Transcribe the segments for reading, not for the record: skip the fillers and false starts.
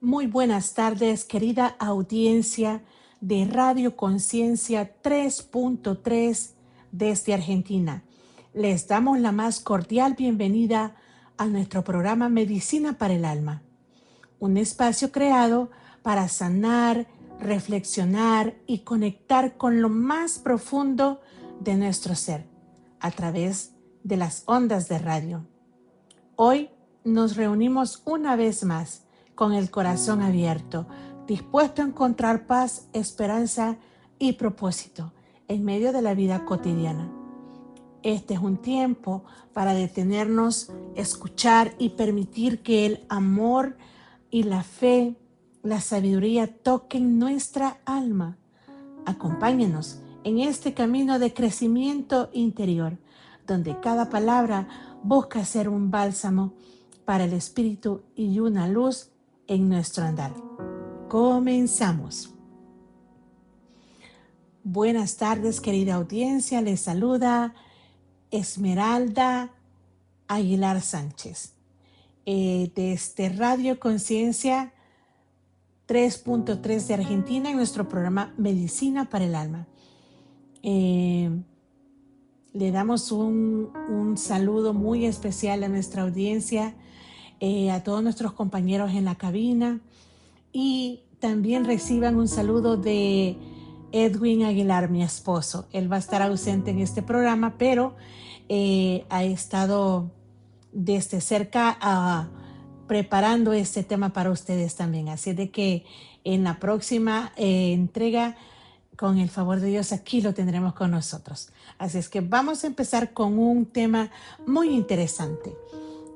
Muy buenas tardes, querida audiencia de Radio Conciencia 3.3 desde Argentina. Les damos la más cordial bienvenida a nuestro programa Medicina para el Alma, un espacio creado para sanar, reflexionar y conectar con lo más profundo de nuestro ser a través de las ondas de radio. Hoy nos reunimos una vez más con el corazón abierto, dispuesto a encontrar paz, esperanza y propósito en medio de la vida cotidiana. Este es un tiempo para detenernos, escuchar y permitir que el amor y la fe, la sabiduría toquen nuestra alma. Acompáñenos en este camino de crecimiento interior, donde cada palabra busca ser un bálsamo para el espíritu y una luz en nuestro andar. Comenzamos. Buenas tardes, querida audiencia. Les saluda Esmeralda Aguilar Sánchez, desde Radio Conciencia 3.3 de Argentina, en nuestro programa Medicina para el Alma. Le damos un saludo muy especial a nuestra audiencia, a todos nuestros compañeros en la cabina, y también reciban un saludo de Edwin Aguilar, mi esposo. Él va a estar ausente en este programa, pero ha estado desde cerca preparando este tema para ustedes también. Así de que en la próxima entrega, con el favor de Dios, aquí lo tendremos con nosotros. Así es que vamos a empezar con un tema muy interesante.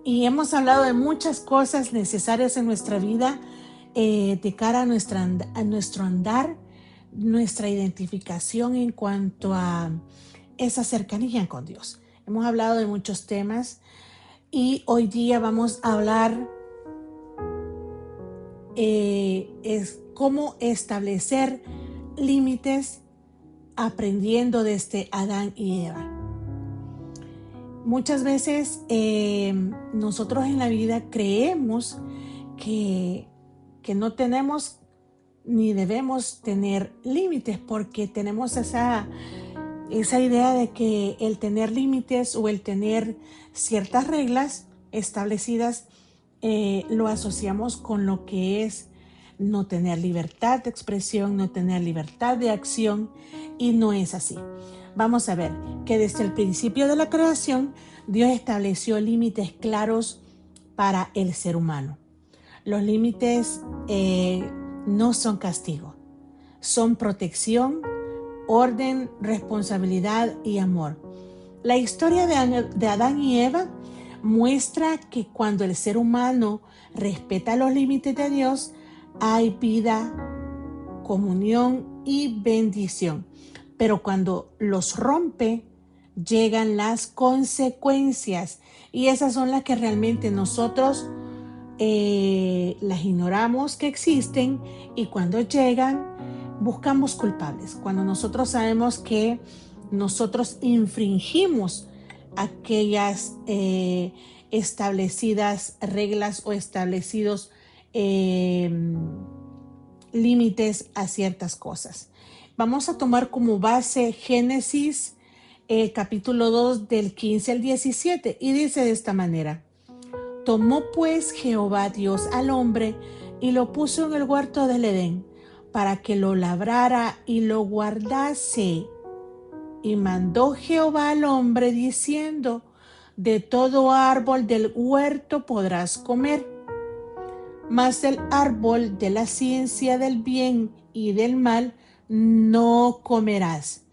Y hemos hablado de muchas cosas necesarias en nuestra vida de cara a nuestro andar, nuestra identificación en cuanto a esa cercanía con Dios. Hemos hablado de muchos temas y hoy día vamos a hablar es cómo establecer límites aprendiendo desde Adán y Eva. Muchas veces nosotros en la vida creemos que no tenemos ni debemos tener límites, porque tenemos esa idea de que el tener límites o el tener ciertas reglas establecidas lo asociamos con lo que es no tener libertad de expresión, no tener libertad de acción, y no es así. Vamos a ver que desde el principio de la creación Dios estableció límites claros para el ser humano. Los límites no son castigo, son protección, orden, responsabilidad y amor. La historia de Adán y Eva muestra que cuando el ser humano respeta los límites de Dios, hay vida, comunión y bendición. Pero cuando los rompe, llegan las consecuencias, y esas son las que realmente nosotros las ignoramos que existen, y cuando llegan buscamos culpables. Cuando nosotros sabemos que nosotros infringimos aquellas establecidas reglas o establecidos límites a ciertas cosas. Vamos a tomar como base Génesis capítulo 2 del 15 al 17, y dice de esta manera: Tomó pues Jehová Dios al hombre y lo puso en el huerto del Edén para que lo labrara y lo guardase. Y mandó Jehová al hombre diciendo: de todo árbol del huerto podrás comer, mas del árbol de la ciencia del bien y del mal no comerás,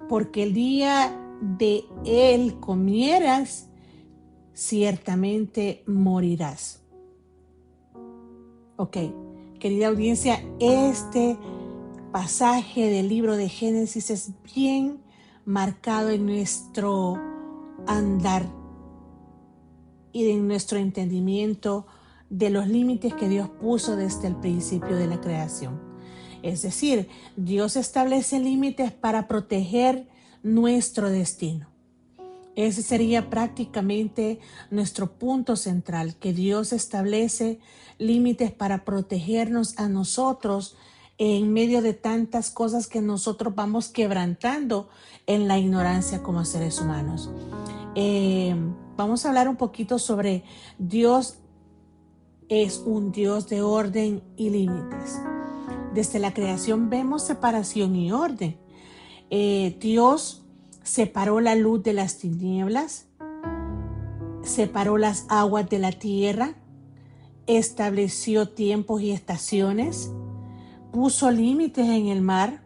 porque el día de él comieras, ciertamente morirás. Ok, querida audiencia, este pasaje del libro de Génesis es bien marcado en nuestro andar y en nuestro entendimiento de los límites que Dios puso desde el principio de la creación. Es decir, Dios establece límites para proteger nuestro destino. Ese sería prácticamente nuestro punto central, que Dios establece límites para protegernos a nosotros en medio de tantas cosas que nosotros vamos quebrantando en la ignorancia como seres humanos. Eh, Vamos a hablar un poquito sobre Dios. Es un Dios de orden y límites. Desde la creación vemos separación y orden. Dios separó la luz de las tinieblas, separó las aguas de la tierra, estableció tiempos y estaciones, puso límites en el mar.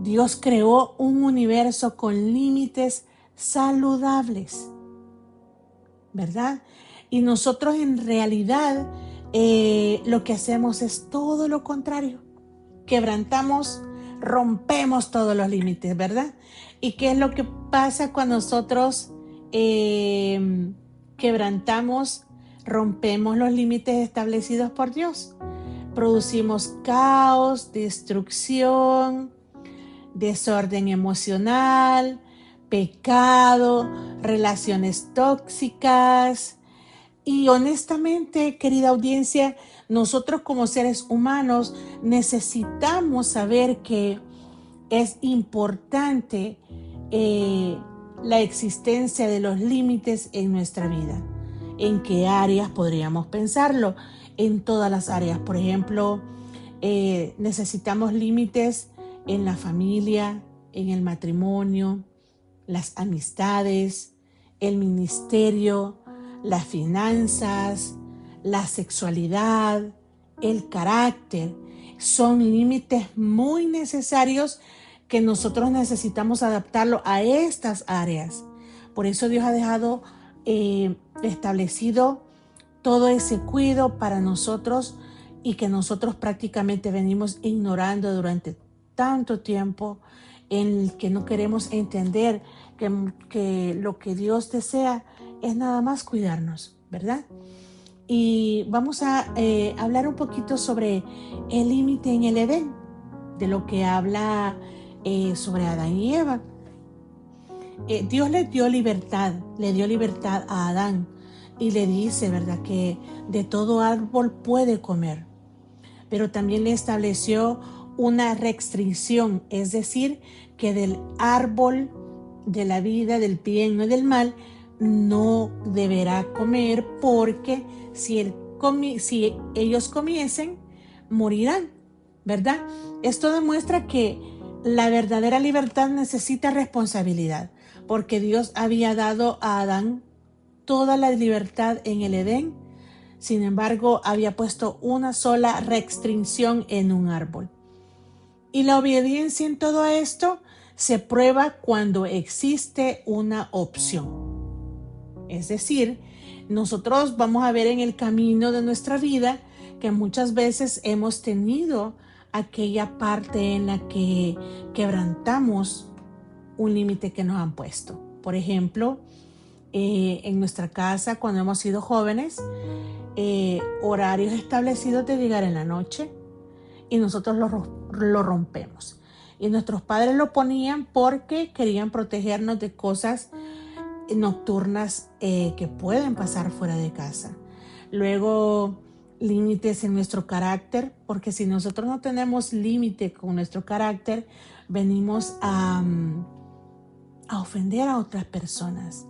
Dios creó un universo con límites saludables, ¿verdad? Y nosotros en realidad lo que hacemos es todo lo contrario. Quebrantamos, rompemos todos los límites, ¿verdad? ¿Y qué es lo que pasa cuando nosotros quebrantamos, rompemos los límites establecidos por Dios? Producimos caos, destrucción, desorden emocional, pecado, relaciones tóxicas. Y honestamente, querida audiencia, nosotros como seres humanos necesitamos saber que es importante la existencia de los límites en nuestra vida. ¿En qué áreas podríamos pensarlo? En todas las áreas. Por ejemplo, necesitamos límites en la familia, en el matrimonio, las amistades, el ministerio, las finanzas, la sexualidad, el carácter. Son límites muy necesarios que nosotros necesitamos adaptarlo a estas áreas. Por eso Dios ha dejado establecido todo ese cuidado para nosotros y que nosotros prácticamente venimos ignorando durante tanto tiempo, en el que no queremos entender que lo que Dios desea es nada más cuidarnos, ¿verdad? Y vamos a hablar un poquito sobre el límite en el Edén, de lo que habla sobre Adán y Eva. Dios le dio libertad a Adán y le dice, ¿verdad?, que de todo árbol puede comer, pero también le estableció una restricción, es decir, que del árbol de la vida, del bien y del mal, no deberá comer, porque si ellos comiesen, morirán, ¿verdad? Esto demuestra que la verdadera libertad necesita responsabilidad, porque Dios había dado a Adán toda la libertad en el Edén. Sin embargo, había puesto una sola restricción en un árbol. Y la obediencia en todo esto se prueba cuando existe una opción. Es decir, nosotros vamos a ver en el camino de nuestra vida que muchas veces hemos tenido aquella parte en la que quebrantamos un límite que nos han puesto. Por ejemplo, en nuestra casa, cuando hemos sido jóvenes, horarios establecidos de llegar en la noche, y nosotros lo rompemos. Y nuestros padres lo ponían porque querían protegernos de cosas nocturnas que pueden pasar fuera de casa. Luego, límites en nuestro carácter, porque si nosotros no tenemos límite con nuestro carácter, venimos a ofender a otras personas,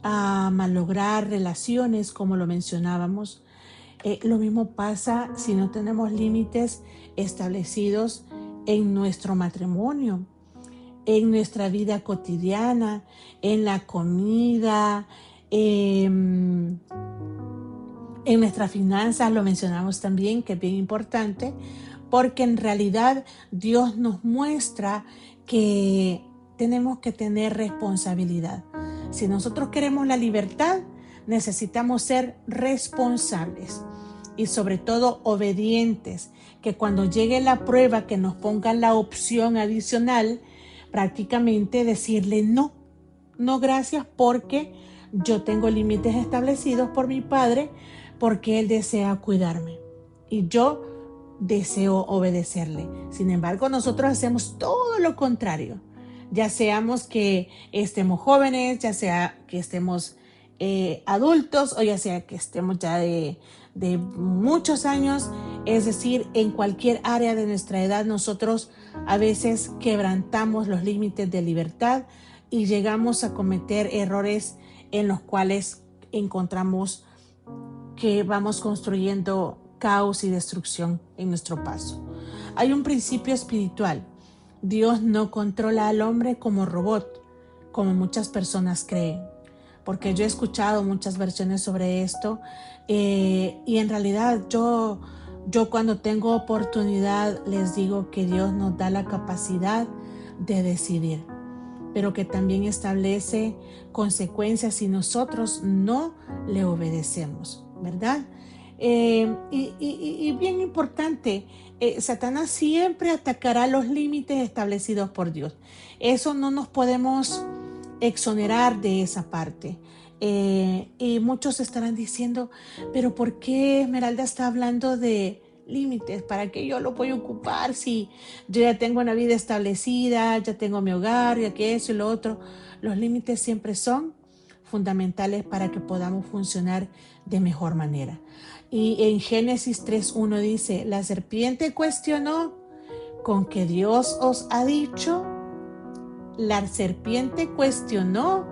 a malograr relaciones, como lo mencionábamos. Lo mismo pasa si no tenemos límites establecidos en nuestro matrimonio, en nuestra vida cotidiana, en la comida, en nuestras finanzas. Lo mencionamos también, que es bien importante, porque en realidad Dios nos muestra que tenemos que tener responsabilidad. Si nosotros queremos la libertad, necesitamos ser responsables y sobre todo obedientes, que cuando llegue la prueba, que nos pongan la opción adicional, prácticamente decirle no gracias, porque yo tengo límites establecidos por mi padre, porque él desea cuidarme y yo deseo obedecerle. Sin embargo, nosotros hacemos todo lo contrario. ya seamos que estemos jóvenes, ya sea que estemos adultos o ya sea que estemos ya de muchos años, es decir, en cualquier área de nuestra edad nosotros a veces quebrantamos los límites de libertad y llegamos a cometer errores en los cuales encontramos que vamos construyendo caos y destrucción en nuestro paso. Hay un principio espiritual. Dios no controla al hombre como robot, como muchas personas creen, porque yo he escuchado muchas versiones sobre esto y en realidad yo cuando tengo oportunidad les digo que Dios nos da la capacidad de decidir, pero que también establece consecuencias si nosotros no le obedecemos, ¿verdad? Y bien importante, Satanás siempre atacará los límites establecidos por Dios. Eso no nos podemos exonerar de esa parte. Y muchos estarán diciendo, pero ¿por qué Esmeralda está hablando de límites? ¿Para qué yo lo voy a ocupar si yo ya tengo una vida establecida, ya tengo mi hogar, ya que eso y lo otro? Los límites siempre son fundamentales para que podamos funcionar de mejor manera. Y en Génesis 3:1 dice, la serpiente cuestionó, ¿con que Dios os ha dicho? La serpiente cuestionó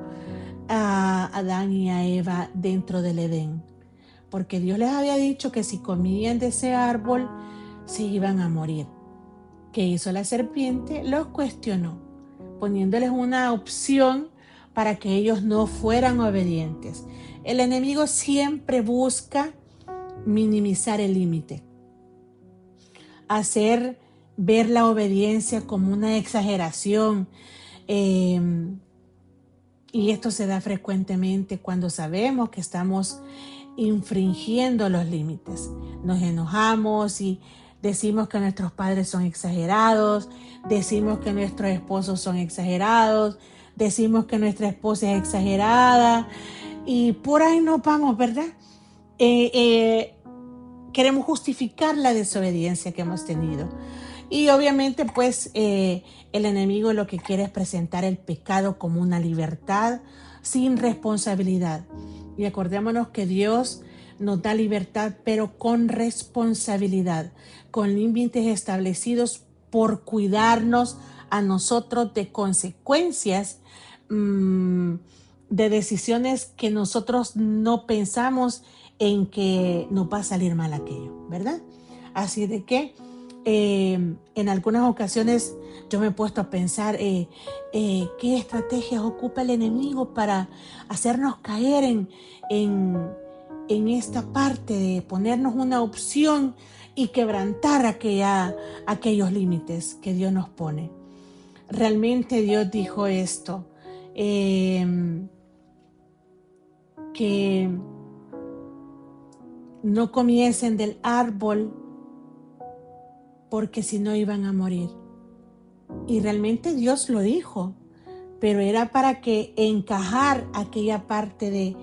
a Adán y a Eva dentro del Edén, porque Dios les había dicho que si comían de ese árbol se iban a morir. ¿Qué hizo la serpiente? Los cuestionó, poniéndoles una opción para que ellos no fueran obedientes. El enemigo siempre busca minimizar el límite, hacer ver la obediencia como una exageración. Y esto se da frecuentemente cuando sabemos que estamos infringiendo los límites. Nos enojamos y decimos que nuestros padres son exagerados, decimos que nuestros esposos son exagerados, decimos que nuestra esposa es exagerada y por ahí nos vamos, ¿verdad? Queremos justificar la desobediencia que hemos tenido. Y obviamente pues el enemigo lo que quiere es presentar el pecado como una libertad sin responsabilidad. Y acordémonos que Dios nos da libertad pero con responsabilidad, con límites establecidos por cuidarnos a nosotros de consecuencias de decisiones que nosotros no pensamos en que nos va a salir mal aquello, ¿verdad? Así de que en algunas ocasiones yo me he puesto a pensar qué estrategias ocupa el enemigo para hacernos caer en esta parte de ponernos una opción y quebrantar aquellos límites que Dios nos pone. Realmente Dios dijo esto, que no comiesen del árbol porque si no iban a morir. Y realmente Dios lo dijo, pero era para que encajar aquella parte de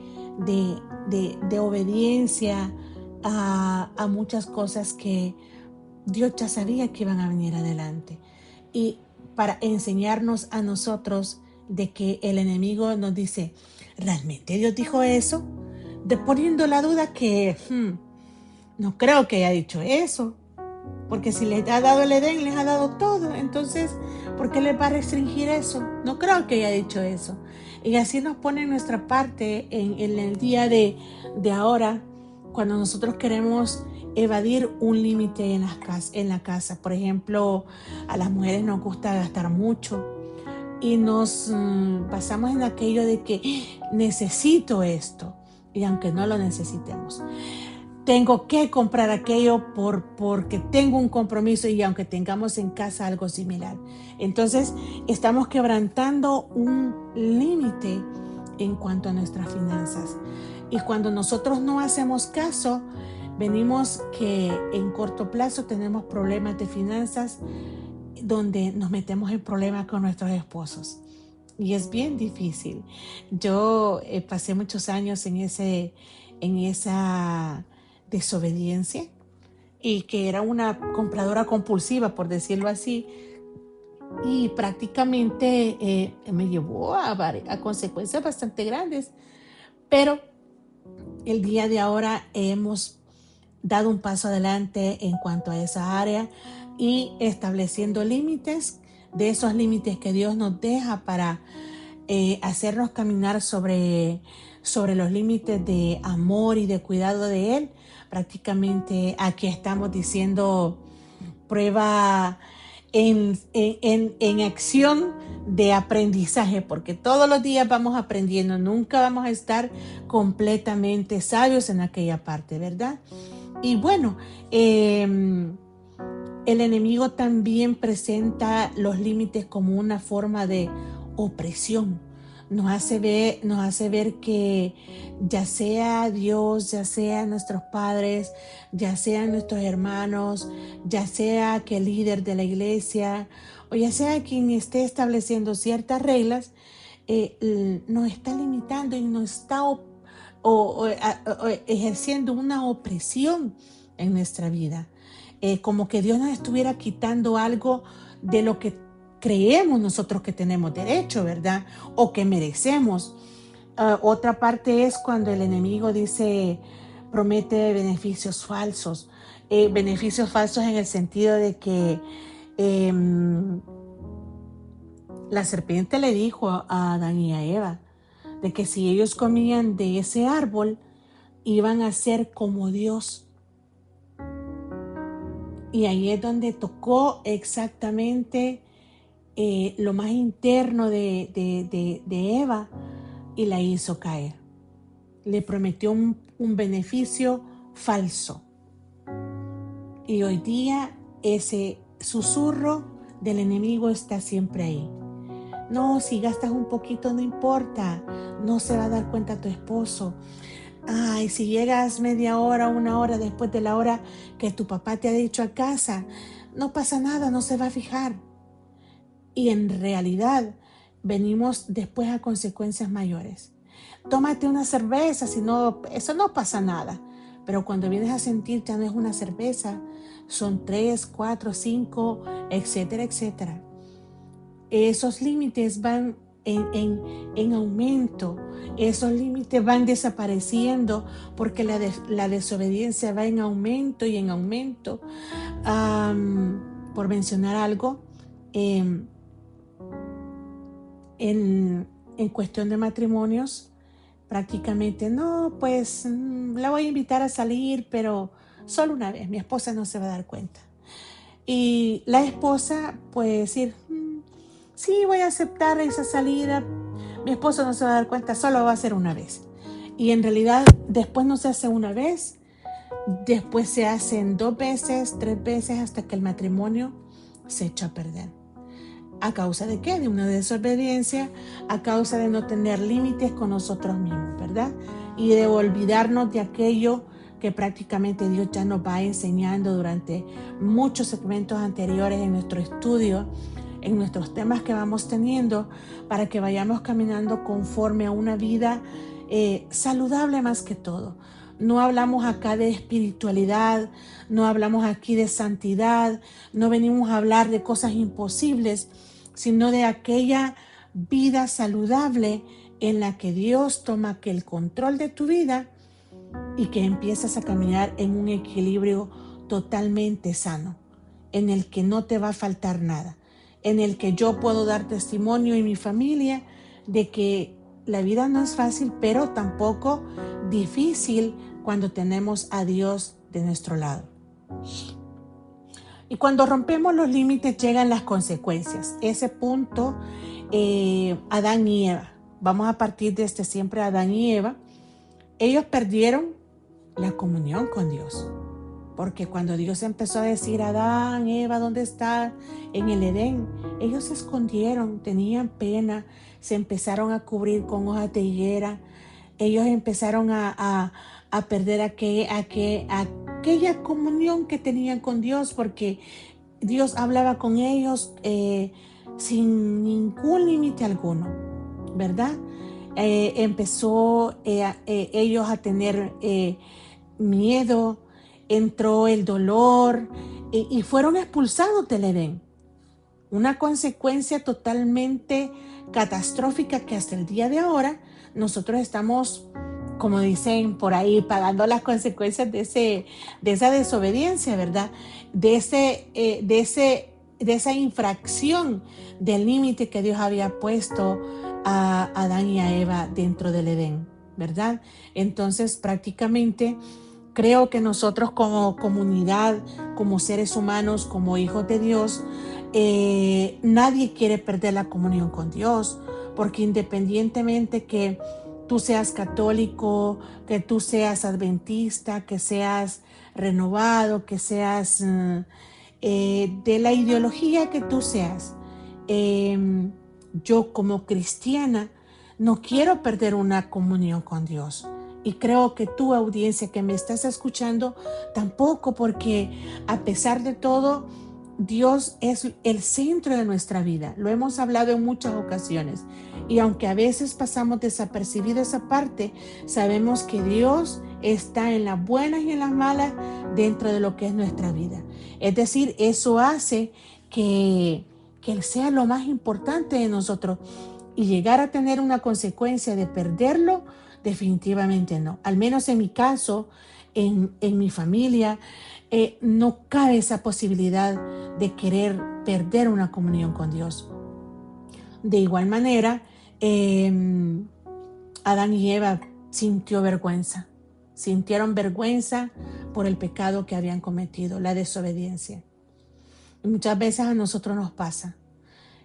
obediencia a muchas cosas que Dios ya sabía que iban a venir adelante. Y para enseñarnos a nosotros de que el enemigo nos dice, ¿realmente Dios dijo eso? De poniendo la duda que no creo que haya dicho eso. Porque si les ha dado el Edén, les ha dado todo. Entonces, ¿por qué les va a restringir eso? No creo que haya dicho eso. Y así nos pone nuestra parte en el día de ahora, cuando nosotros queremos evadir un límite en la casa. Por ejemplo, a las mujeres nos gusta gastar mucho y nos basamos en aquello de que necesito esto. Y aunque no lo necesitemos, tengo que comprar aquello porque tengo un compromiso y aunque tengamos en casa algo similar. Entonces estamos quebrantando un límite en cuanto a nuestras finanzas. Y cuando nosotros no hacemos caso, venimos que en corto plazo tenemos problemas de finanzas donde nos metemos en problemas con nuestros esposos. Y es bien difícil. Yo pasé muchos años en esa desobediencia y que era una compradora compulsiva, por decirlo así, y prácticamente me llevó a consecuencias bastante grandes. Pero el día de ahora hemos dado un paso adelante en cuanto a esa área y estableciendo límites, de esos límites que Dios nos deja para hacernos caminar sobre los límites de amor y de cuidado de Él. Prácticamente aquí estamos diciendo prueba en acción de aprendizaje, porque todos los días vamos aprendiendo, nunca vamos a estar completamente sabios en aquella parte, ¿verdad? Y bueno, el enemigo también presenta los límites como una forma de opresión. Nos hace ver que ya sea Dios, ya sea nuestros padres, ya sean nuestros hermanos, ya sea que el líder de la iglesia o ya sea quien esté estableciendo ciertas reglas, nos está limitando y nos está ejerciendo una opresión en nuestra vida. Como que Dios nos estuviera quitando algo de lo que creemos nosotros que tenemos derecho, ¿verdad? O que merecemos. Otra parte es cuando el enemigo promete beneficios falsos en el sentido de que eh, la serpiente le dijo a Adán y a Eva de que si ellos comían de ese árbol, iban a ser como Dios. Y ahí es donde tocó exactamente lo más interno de Eva y la hizo caer. Le prometió un beneficio falso. Y hoy día ese susurro del enemigo está siempre ahí. No, si gastas un poquito no importa, no se va a dar cuenta tu esposo. Ay, si llegas media hora, una hora después de la hora que tu papá te ha dicho a casa, no pasa nada, no se va a fijar. Y en realidad venimos después a consecuencias mayores. Tómate una cerveza, si no, eso no pasa nada. Pero cuando vienes a sentir ya no es una cerveza, son 3, 4, 5, etcétera, etcétera. Esos límites van en aumento, esos límites van desapareciendo porque la desobediencia va en aumento y en aumento. Por mencionar algo, en cuestión de matrimonios, prácticamente no, pues la voy a invitar a salir, pero solo una vez, mi esposa no se va a dar cuenta. Y la esposa puede decir, sí, voy a aceptar esa salida, mi esposo no se va a dar cuenta, solo va a ser una vez. Y en realidad después no se hace una vez, después se hacen 2 veces, 3 veces, hasta que el matrimonio se echa a perder. ¿A causa de qué? De una desobediencia, a causa de no tener límites con nosotros mismos, ¿verdad? Y de olvidarnos de aquello que prácticamente Dios ya nos va enseñando durante muchos segmentos anteriores en nuestro estudio, en nuestros temas que vamos teniendo, para que vayamos caminando conforme a una vida saludable más que todo. No hablamos acá de espiritualidad, no hablamos aquí de santidad, no venimos a hablar de cosas imposibles, sino de aquella vida saludable en la que Dios toma el control de tu vida y que empiezas a caminar en un equilibrio totalmente sano, en el que no te va a faltar nada, en el que yo puedo dar testimonio y mi familia de que la vida no es fácil, pero tampoco difícil cuando tenemos a Dios de nuestro lado. Y cuando rompemos los límites llegan las consecuencias. Ese punto, Adán y Eva, vamos a partir de siempre Adán y Eva, ellos perdieron la comunión con Dios. Porque cuando Dios empezó a decir, Adán, Eva, ¿dónde está? En el Edén, ellos se escondieron, tenían pena, se empezaron a cubrir con hojas de higuera, ellos empezaron a perder aquella comunión que tenían con Dios, porque Dios hablaba con ellos sin ningún límite alguno, ¿verdad? Empezó ellos a tener miedo, entró el dolor y fueron expulsados del Edén. una consecuencia totalmente catastrófica que hasta el día de ahora nosotros estamos, como dicen por ahí, pagando las consecuencias de esa desobediencia, ¿verdad? De esa infracción del límite que Dios había puesto a Adán y a Eva dentro del Edén, ¿verdad? Entonces, prácticamente creo que nosotros como comunidad, como seres humanos, como hijos de Dios, nadie quiere perder la comunión con Dios, porque independientemente que tú seas católico, que tú seas adventista, que seas renovado, que seas de la ideología que tú seas, yo como cristiana no quiero perder una comunión con Dios. Y creo que tu audiencia que me estás escuchando tampoco, porque a pesar de todo, Dios es el centro de nuestra vida. Lo hemos hablado en muchas ocasiones. Y aunque a veces pasamos desapercibido esa parte, sabemos que Dios está en las buenas y en las malas dentro de lo que es nuestra vida. Es decir, eso hace que Él sea lo más importante de nosotros. Y llegar a tener una consecuencia de perderlo, definitivamente no. Al menos en mi caso, en mi familia, no cabe esa posibilidad de querer perder una comunión con Dios. De igual manera, Adán y Eva sintieron vergüenza por el pecado que habían cometido, la desobediencia. Y muchas veces a nosotros nos pasa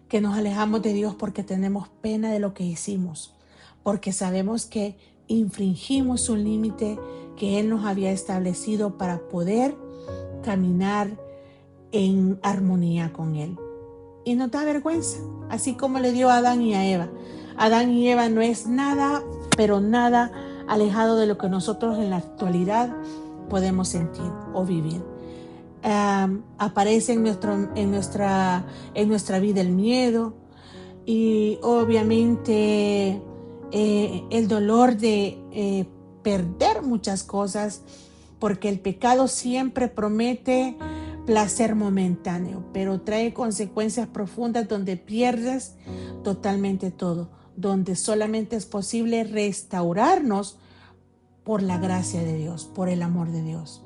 que nos alejamos de Dios porque tenemos pena de lo que hicimos, porque sabemos que infringimos un límite que Él nos había establecido para poder caminar en armonía con Él. Y nos da vergüenza, así como le dio a Adán y a Eva. Adán y Eva no es nada, pero nada alejado de lo que nosotros en la actualidad podemos sentir o vivir. Aparece en nuestra vida el miedo y obviamente el dolor de perder muchas cosas, porque el pecado siempre promete placer momentáneo, pero trae consecuencias profundas donde pierdes totalmente todo, donde solamente es posible restaurarnos por la gracia de Dios, por el amor de Dios.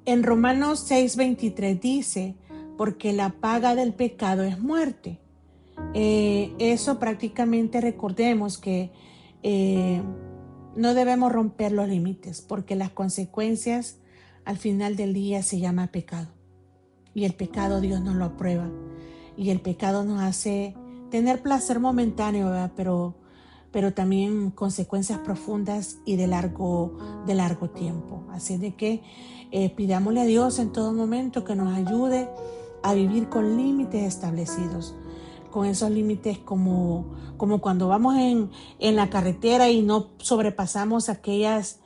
En Romanos 6:23 dice, porque la paga del pecado es muerte. Eso prácticamente recordemos que no debemos romper los límites, porque las consecuencias al final del día se llama pecado. Y el pecado Dios nos lo aprueba. Y el pecado nos hace tener placer momentáneo, ¿verdad? Pero también consecuencias profundas y de largo tiempo. Así de que pidámosle a Dios en todo momento que nos ayude a vivir con límites establecidos, con esos límites como cuando vamos en la carretera y no sobrepasamos aquellos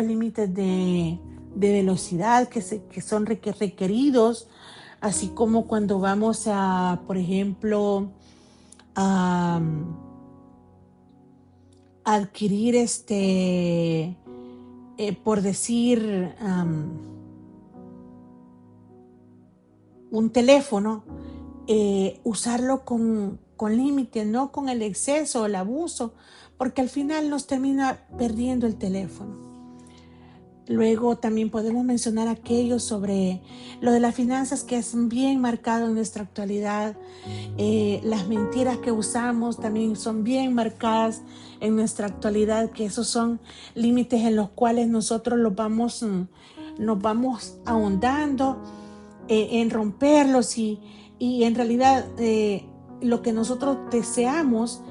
límites de velocidad que son requeridos, así como cuando vamos a, por ejemplo, a adquirir por decir, un teléfono, usarlo con límite, no con el exceso o el abuso, porque al final nos termina perdiendo el teléfono. Luego también podemos mencionar aquello sobre lo de las finanzas, que es bien marcado en nuestra actualidad. Las mentiras que usamos también son bien marcadas en nuestra actualidad, que esos son límites en los cuales nosotros nos vamos ahondando en romperlos y en realidad lo que nosotros deseamos,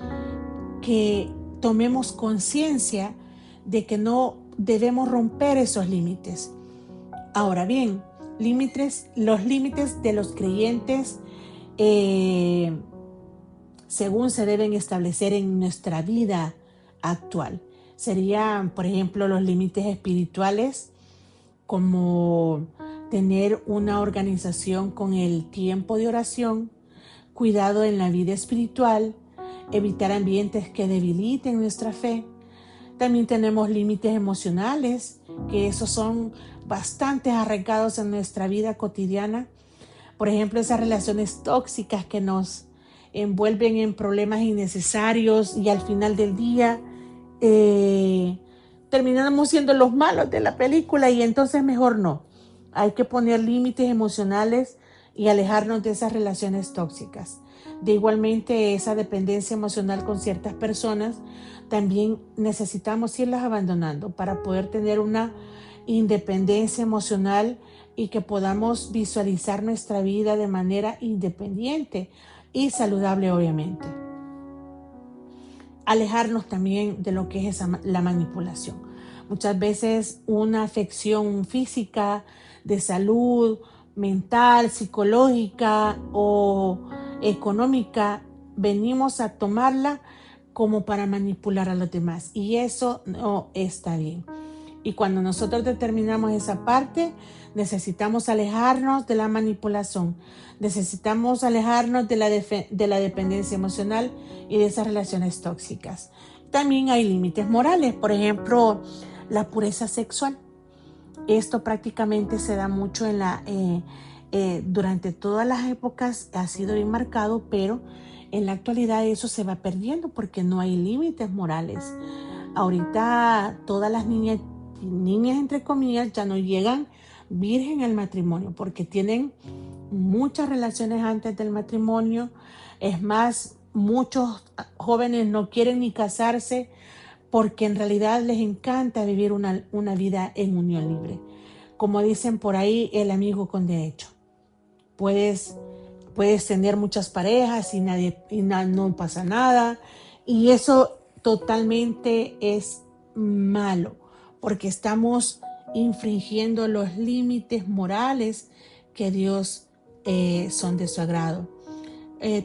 que tomemos conciencia de que no debemos romper esos límites. Ahora bien, los límites de los creyentes según se deben establecer en nuestra vida actual. Serían, por ejemplo, los límites espirituales, como tener una organización con el tiempo de oración, cuidado en la vida espiritual, evitar ambientes que debiliten nuestra fe. También tenemos límites emocionales, que esos son bastante arraigados en nuestra vida cotidiana, Por ejemplo, esas relaciones tóxicas que nos envuelven en problemas innecesarios y al final del día eh, terminamos siendo los malos de la película, y entonces mejor no. Hay que poner límites emocionales y alejarnos de esas relaciones tóxicas. De igualmente, esa dependencia emocional con ciertas personas, también necesitamos irlas abandonando para poder tener una independencia emocional y que podamos visualizar nuestra vida de manera independiente y saludable, obviamente. Alejarnos también de lo que es la manipulación. Muchas veces una afección física, de salud, mental, psicológica o económica, venimos a tomarla como para manipular a los demás, y eso no está bien. Y cuando nosotros determinamos esa parte, necesitamos alejarnos de la manipulación, necesitamos alejarnos de la dependencia emocional y de esas relaciones tóxicas. También hay límites morales, por ejemplo, la pureza sexual. Esto prácticamente se da mucho durante todas las épocas, ha sido bien marcado, pero en la actualidad eso se va perdiendo porque no hay límites morales. Ahorita todas las niñas entre comillas ya no llegan virgen al matrimonio porque tienen muchas relaciones antes del matrimonio. Es más, muchos jóvenes no quieren ni casarse porque en realidad les encanta vivir una vida en unión libre. Como dicen por ahí, el amigo con derecho. Puedes tener muchas parejas y no pasa nada. Y eso totalmente es malo, porque estamos infringiendo los límites morales que Dios son de su agrado.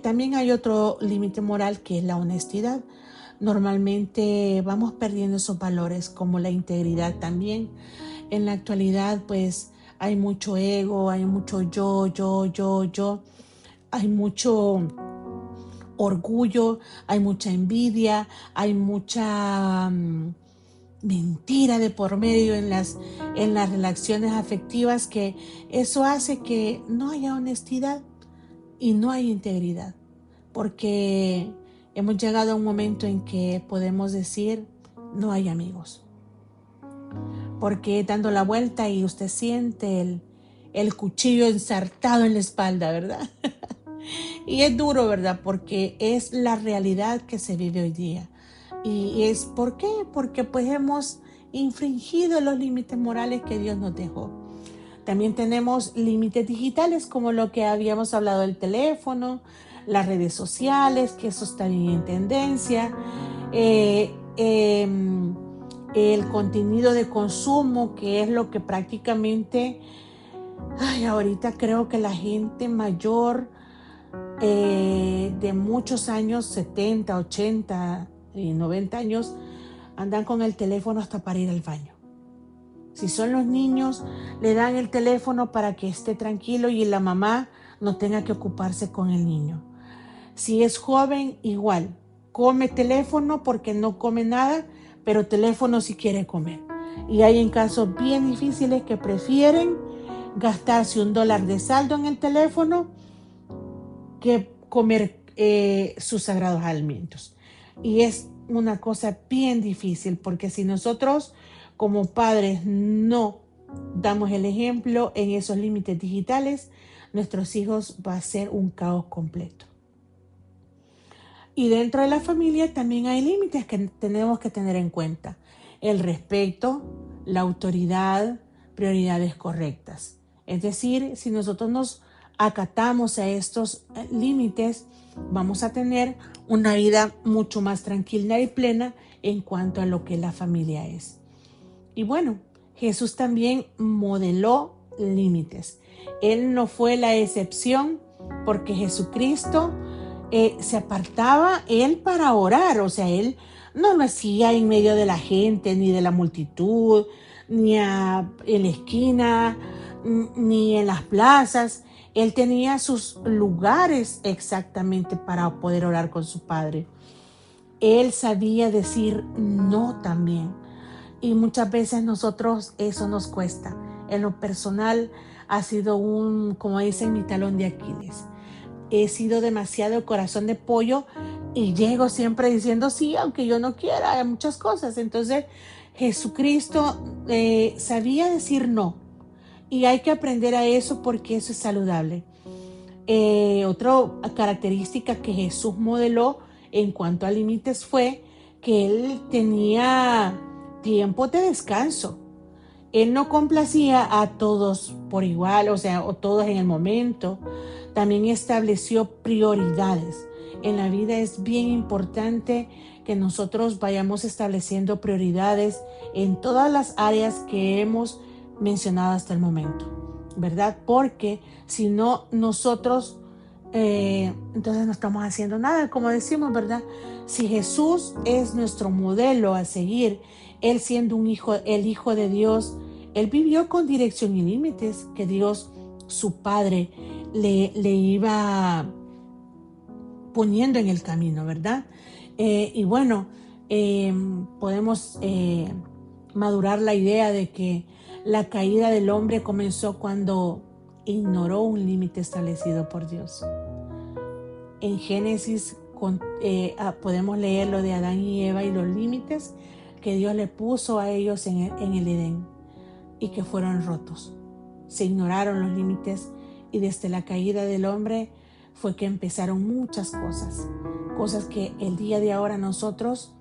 También hay otro límite moral que es la honestidad. Normalmente vamos perdiendo esos valores, como la integridad también. En la actualidad, pues, hay mucho ego, hay mucho yo. Hay mucho orgullo, hay mucha envidia, hay mucha mentira de por medio en las relaciones afectivas, que eso hace que no haya honestidad y no hay integridad, porque hemos llegado a un momento en que podemos decir no hay amigos, porque dando la vuelta y usted siente el cuchillo ensartado en la espalda, ¿verdad? Y es duro, ¿verdad? Porque es la realidad que se vive hoy día. ¿Y es por qué? Porque pues hemos infringido los límites morales que Dios nos dejó. También tenemos límites digitales, como lo que habíamos hablado del teléfono, las redes sociales, que eso está bien en tendencia, el contenido de consumo, que es lo que prácticamente, ahorita creo que la gente mayor de muchos años, 70, 80 y 90 años, andan con el teléfono hasta para ir al baño. Si son los niños, le dan el teléfono para que esté tranquilo y la mamá no tenga que ocuparse con el niño. Si es joven, igual, come teléfono porque no come nada, pero teléfono si quiere comer. Y hay en casos bien difíciles que prefieren gastarse $1 de saldo en el teléfono que comer sus sagrados alimentos. Y es una cosa bien difícil, porque si nosotros como padres no damos el ejemplo en esos límites digitales, nuestros hijos va a ser un caos completo. Y dentro de la familia también hay límites que tenemos que tener en cuenta: el respeto, la autoridad, prioridades correctas. Es decir, si nosotros nos acatamos a estos límites, vamos a tener una vida mucho más tranquila y plena en cuanto a lo que la familia es. Y bueno, Jesús también modeló límites. Él no fue la excepción, porque Jesucristo se apartaba él para orar. O sea, él no lo hacía en medio de la gente, ni de la multitud, ni en la esquina, ni en las plazas. Él tenía sus lugares exactamente para poder orar con su Padre. Él sabía decir no también. Y muchas veces nosotros eso nos cuesta. En lo personal, ha sido como dicen, mi talón de Aquiles. He sido demasiado corazón de pollo y llego siempre diciendo sí, aunque yo no quiera, hay muchas cosas. Entonces, Jesucristo sabía decir no. Y hay que aprender a eso porque eso es saludable. Otra característica que Jesús modeló en cuanto a límites fue que él tenía tiempo de descanso. Él no complacía a todos por igual, o todos en el momento. También estableció prioridades. En la vida es bien importante que nosotros vayamos estableciendo prioridades en todas las áreas que hemos mencionado hasta el momento, ¿verdad? Porque si no, nosotros entonces no estamos haciendo nada, como decimos, ¿verdad? Si Jesús es nuestro modelo a seguir, Él siendo el Hijo de Dios, Él vivió con dirección y límites que Dios, su Padre, le iba poniendo en el camino, ¿verdad? Y bueno, podemos madurar la idea de que la caída del hombre comenzó cuando ignoró un límite establecido por Dios. En Génesis podemos leer lo de Adán y Eva y los límites que Dios le puso a ellos en el Edén y que fueron rotos. Se ignoraron los límites y desde la caída del hombre fue que empezaron muchas cosas que el día de ahora nosotros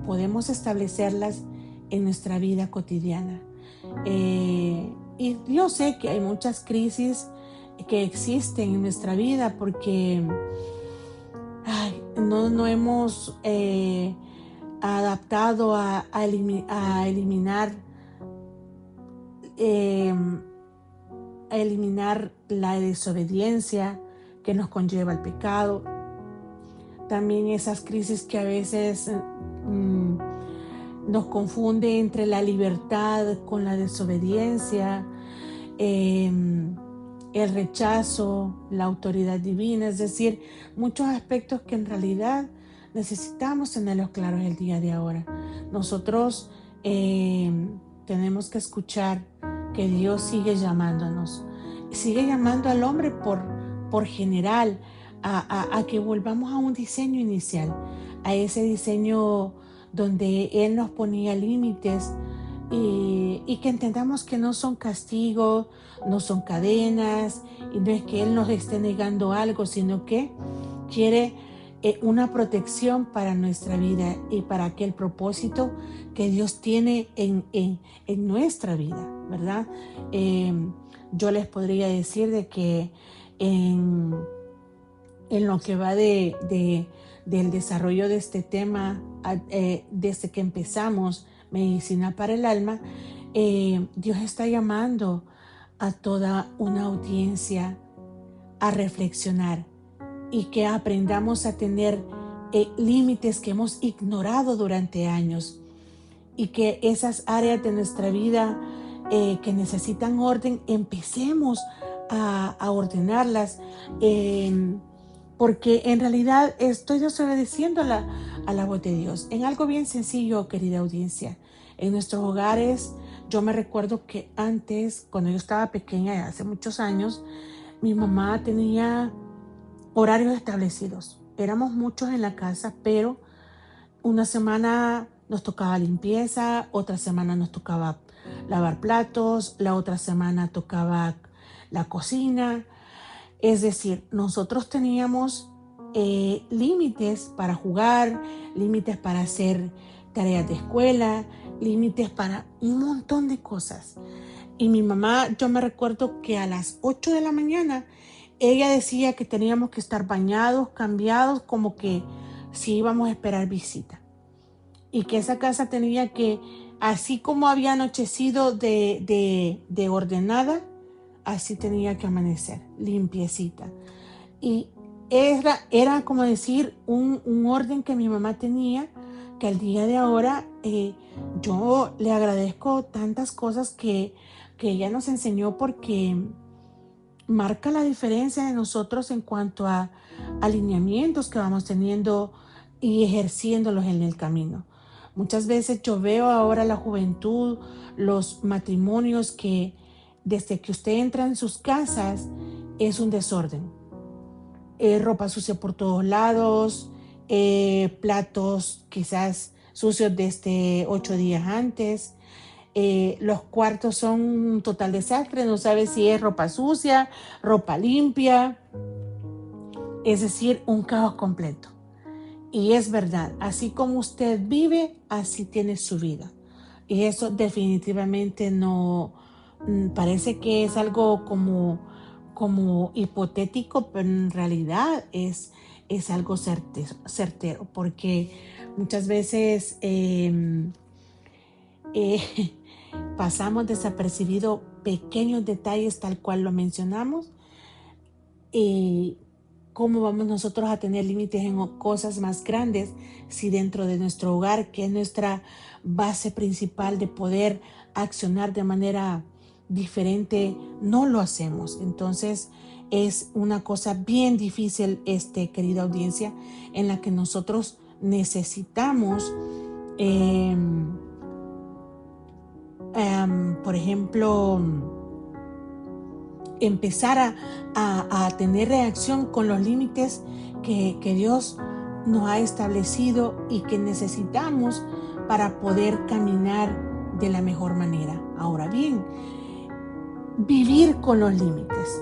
podemos establecerlas en nuestra vida cotidiana. Y yo sé que hay muchas crisis que existen en nuestra vida porque no hemos adaptado a eliminar la desobediencia que nos conlleva el pecado. También esas crisis que a veces nos confunde entre la libertad con la desobediencia, el rechazo, la autoridad divina, es decir, muchos aspectos que en realidad necesitamos tenerlos claros el día de ahora. Nosotros tenemos que escuchar que Dios sigue llamándonos, sigue llamando al hombre por general a que volvamos a un diseño inicial, a ese diseño donde Él nos ponía límites y que entendamos que no son castigos, no son cadenas, y no es que Él nos esté negando algo, sino que quiere una protección para nuestra vida y para aquel propósito que Dios tiene en nuestra vida, ¿verdad? Yo les podría decir de que en lo que va del desarrollo de este tema, desde que empezamos Medicina para el Alma, Dios está llamando a toda una audiencia a reflexionar y que aprendamos a tener límites que hemos ignorado durante años y que esas áreas de nuestra vida que necesitan orden, empecemos a ordenarlas, porque en realidad estoy desobedeciendo a la voz de Dios. En algo bien sencillo, querida audiencia, en nuestros hogares, yo me recuerdo que antes, cuando yo estaba pequeña, hace muchos años, mi mamá tenía horarios establecidos. Éramos muchos en la casa, pero una semana nos tocaba limpieza, otra semana nos tocaba lavar platos, la otra semana tocaba la cocina. Es decir, nosotros teníamos límites para jugar, límites para hacer tareas de escuela, límites para un montón de cosas. Y mi mamá, yo me recuerdo que a las 8 de la mañana, ella decía que teníamos que estar bañados, cambiados, como que si íbamos a esperar visita. Y que esa casa tenía que, así como había anochecido de ordenada, así tenía que amanecer, limpiecita. Y era como decir un orden que mi mamá tenía, que al día de ahora yo le agradezco tantas cosas que ella nos enseñó, porque marca la diferencia de nosotros en cuanto a alineamientos que vamos teniendo y ejerciéndolos en el camino. Muchas veces yo veo ahora la juventud, los matrimonios que desde que usted entra en sus casas es un desorden. Ropa sucia por todos lados, platos quizás sucios desde 8 días antes. Los cuartos son un total desastre, no sabe si es ropa sucia, ropa limpia, es decir, un caos completo. Y es verdad, así como usted vive, así tiene su vida. Y eso definitivamente no, parece que es algo como hipotético, pero en realidad es algo certero, porque muchas veces pasamos desapercibido pequeños detalles tal cual lo mencionamos. Y ¿cómo vamos nosotros a tener límites en cosas más grandes si dentro de nuestro hogar, que es nuestra base principal de poder accionar de manera diferente, no lo hacemos? Entonces es una cosa bien difícil, querida audiencia, en la que nosotros necesitamos, por ejemplo, empezar a tener reacción con los límites que Dios nos ha establecido y que necesitamos para poder caminar de la mejor manera. Ahora bien, vivir con los límites,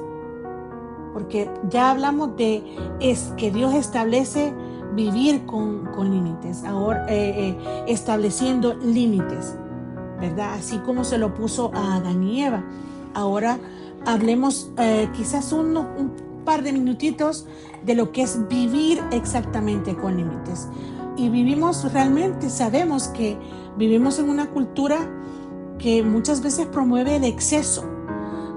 porque ya hablamos de es que Dios establece vivir con límites, ahora estableciendo límites, ¿verdad? Así como se lo puso a Adán y Eva. Ahora hablemos quizás un par de minutitos de lo que es vivir exactamente con límites. Y realmente sabemos que vivimos en una cultura que muchas veces promueve el exceso.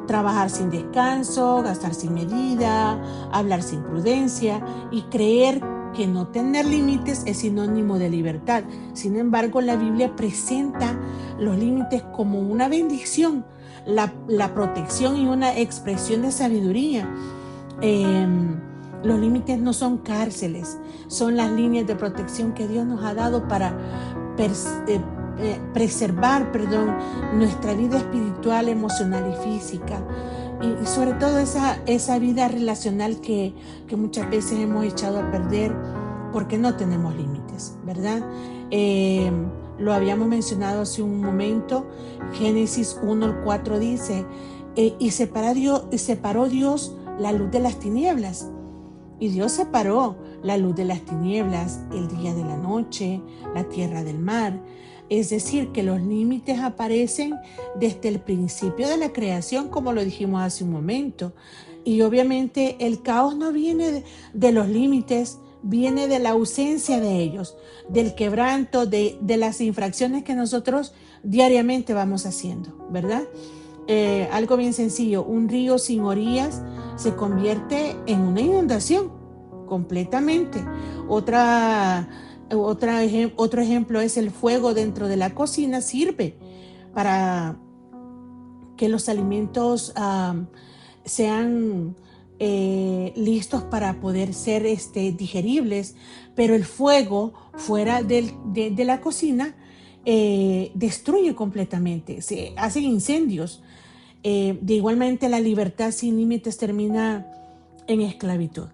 Trabajar sin descanso, gastar sin medida, hablar sin prudencia y creer que no tener límites es sinónimo de libertad. Sin embargo, la Biblia presenta los límites como una bendición, la protección y una expresión de sabiduría. Los límites no son cárceles, son las líneas de protección que Dios nos ha dado para preservar nuestra vida espiritual, emocional y física. Y sobre todo esa vida relacional que muchas veces hemos echado a perder porque no tenemos límites, ¿verdad? Lo habíamos mencionado hace un momento. Génesis 1:4 dice, y separó Dios la luz de las tinieblas. Y Dios separó la luz de las tinieblas, el día de la noche, la tierra del mar. Es decir, que los límites aparecen desde el principio de la creación, como lo dijimos hace un momento. Y obviamente el caos no viene de los límites, viene de la ausencia de ellos, del quebranto, de las infracciones que nosotros diariamente vamos haciendo, ¿verdad? Algo bien sencillo, un río sin orillas se convierte en una inundación completamente. Otro ejemplo es el fuego dentro de la cocina. Sirve para que los alimentos sean listos para poder ser digeribles, pero el fuego fuera de la cocina destruye completamente, se hacen incendios. De igualmente, la libertad sin límites termina en esclavitud,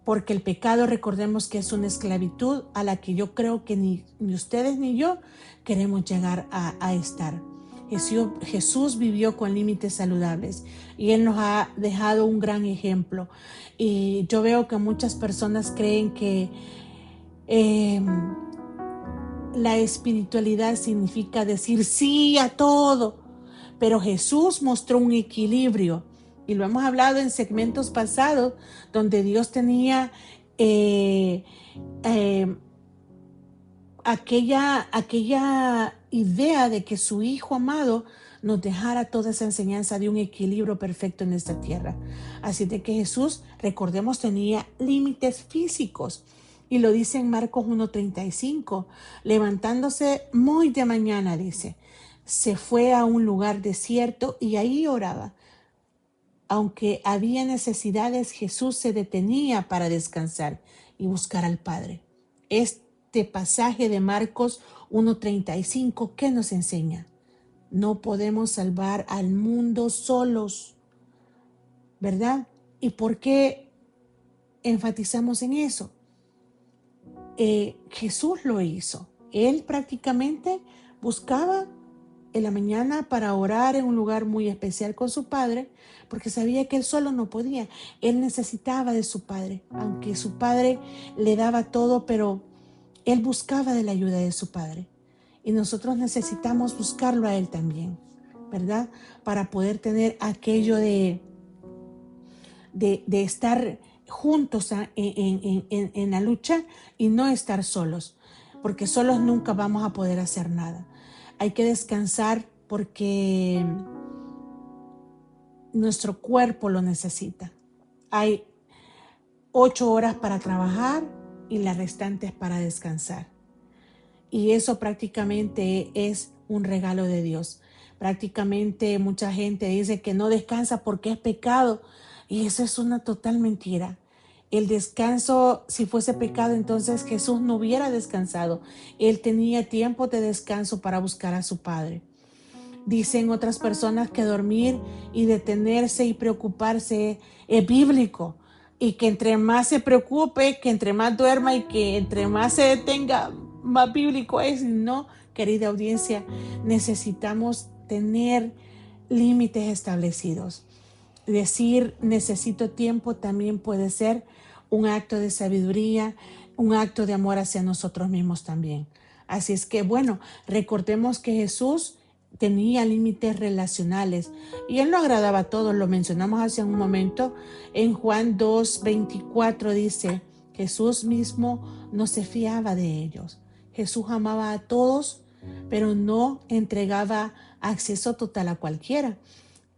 porque el pecado, recordemos que es una esclavitud a la que yo creo que ni ustedes ni yo queremos llegar a estar. Jesús vivió con límites saludables y Él nos ha dejado un gran ejemplo. Y yo veo que muchas personas creen que la espiritualidad significa decir sí a todo, pero Jesús mostró un equilibrio, y lo hemos hablado en segmentos pasados, donde Dios tenía aquella idea de que su Hijo amado nos dejara toda esa enseñanza de un equilibrio perfecto en esta tierra. Así de que Jesús, recordemos, tenía límites físicos. Y lo dice en Marcos 1:35, levantándose muy de mañana, dice, se fue a un lugar desierto y ahí oraba. Aunque había necesidades, Jesús se detenía para descansar y buscar al Padre. Este pasaje de Marcos 1:35, ¿qué nos enseña? No podemos salvar al mundo solos, ¿verdad? ¿Y por qué enfatizamos en eso? Jesús lo hizo. Él prácticamente buscaba en la mañana para orar en un lugar muy especial con su padre, porque sabía que él solo no podía. Él necesitaba de su padre, aunque su padre le daba todo, pero él buscaba de la ayuda de su padre. Y nosotros necesitamos buscarlo a él también, ¿verdad? Para poder tener aquello de estar juntos en la lucha y no estar solos, porque solos nunca vamos a poder hacer nada. Hay que descansar porque nuestro cuerpo lo necesita. Hay 8 horas para trabajar y las restantes para descansar. Y eso prácticamente es un regalo de Dios. Prácticamente mucha gente dice que no descansa porque es pecado. Y eso es una total mentira. El descanso, si fuese pecado, entonces Jesús no hubiera descansado. Él tenía tiempo de descanso para buscar a su Padre. Dicen otras personas que dormir y detenerse y preocuparse es bíblico. Y que entre más se preocupe, que entre más duerma y que entre más se detenga, más bíblico es. No, querida audiencia, necesitamos tener límites establecidos. Decir necesito tiempo también puede ser un acto de sabiduría, un acto de amor hacia nosotros mismos también. Así es que, bueno, recordemos que Jesús tenía límites relacionales y él no agradaba a todos, lo mencionamos hace un momento. En Juan 2:24 dice, Jesús mismo no se fiaba de ellos. Jesús amaba a todos, pero no entregaba acceso total a cualquiera.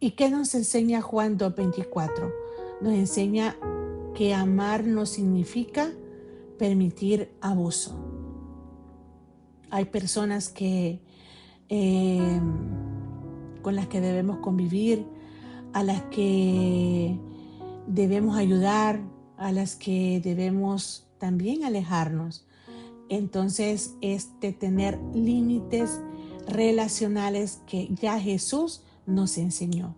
¿Y qué nos enseña Juan 2:24? Nos enseña que amar no significa permitir abuso. Hay personas que con las que debemos convivir, a las que debemos ayudar, a las que debemos también alejarnos. Entonces, tener límites relacionales que ya Jesús nos enseñó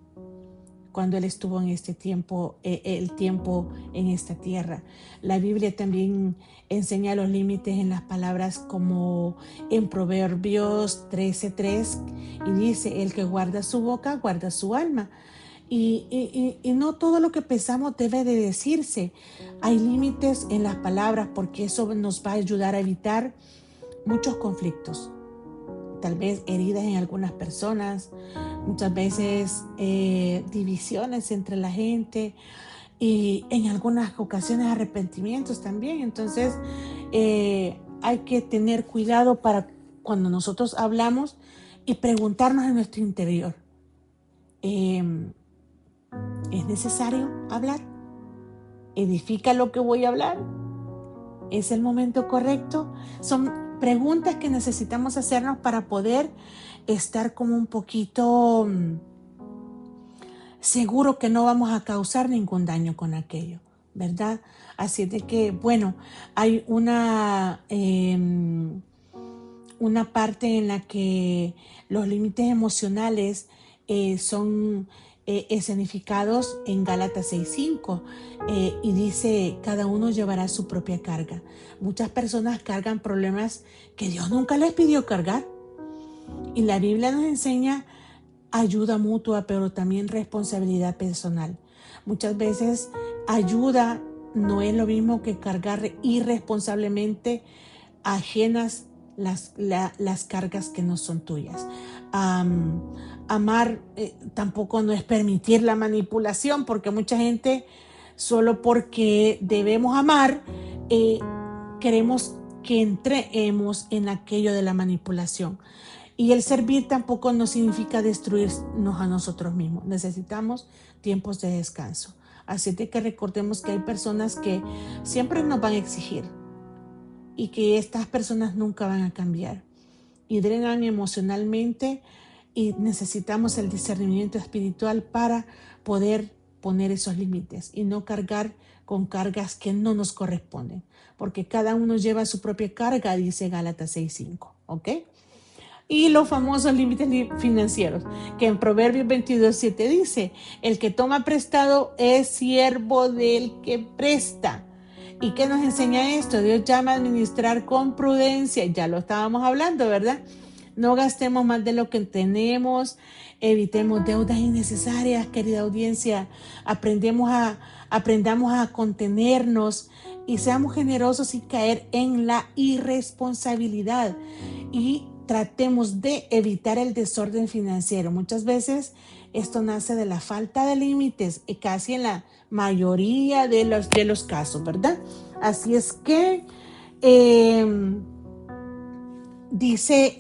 cuando Él estuvo en este tiempo, el tiempo en esta tierra. La Biblia también enseña los límites en las palabras como en Proverbios 13:3 y dice, el que guarda su boca, guarda su alma. Y no todo lo que pensamos debe de decirse. Hay límites en las palabras porque eso nos va a ayudar a evitar muchos conflictos. Tal vez heridas en algunas personas, muchas veces divisiones entre la gente y en algunas ocasiones arrepentimientos también. Entonces hay que tener cuidado para cuando nosotros hablamos y preguntarnos en nuestro interior, ¿es necesario hablar? ¿Edifica lo que voy a hablar? ¿Es el momento correcto? Son preguntas que necesitamos hacernos para poder estar como un poquito seguro que no vamos a causar ningún daño con aquello, ¿verdad? Así de que, bueno, hay una parte en la que los límites emocionales son escenificados en Gálatas 6:5 y dice, cada uno llevará su propia carga. Muchas personas cargan problemas que Dios nunca les pidió cargar. Y la Biblia nos enseña ayuda mutua, pero también responsabilidad personal. Muchas veces ayuda no es lo mismo que cargar irresponsablemente ajenas las cargas que no son tuyas. Amar tampoco no es permitir la manipulación, porque mucha gente, solo porque debemos amar, queremos que entremos en aquello de la manipulación. Y el servir tampoco no significa destruirnos a nosotros mismos. Necesitamos tiempos de descanso. Así de que recordemos que hay personas que siempre nos van a exigir y que estas personas nunca van a cambiar y drenan emocionalmente, y necesitamos el discernimiento espiritual para poder poner esos límites y no cargar con cargas que no nos corresponden, porque cada uno lleva su propia carga, dice Gálatas 6:5, ¿ok? y los famosos límites financieros, que en Proverbios 22:7 dice: el que toma prestado es siervo del que presta. ¿Y qué nos enseña esto? Dios llama a administrar con prudencia, ya lo estábamos hablando, ¿verdad? No gastemos más de lo que tenemos, evitemos deudas innecesarias, querida audiencia, aprendamos a contenernos y seamos generosos sin caer en la irresponsabilidad, y tratemos de evitar el desorden financiero. Muchas veces esto nace de la falta de límites, y casi en la mayoría de los casos, ¿verdad? Así es que dice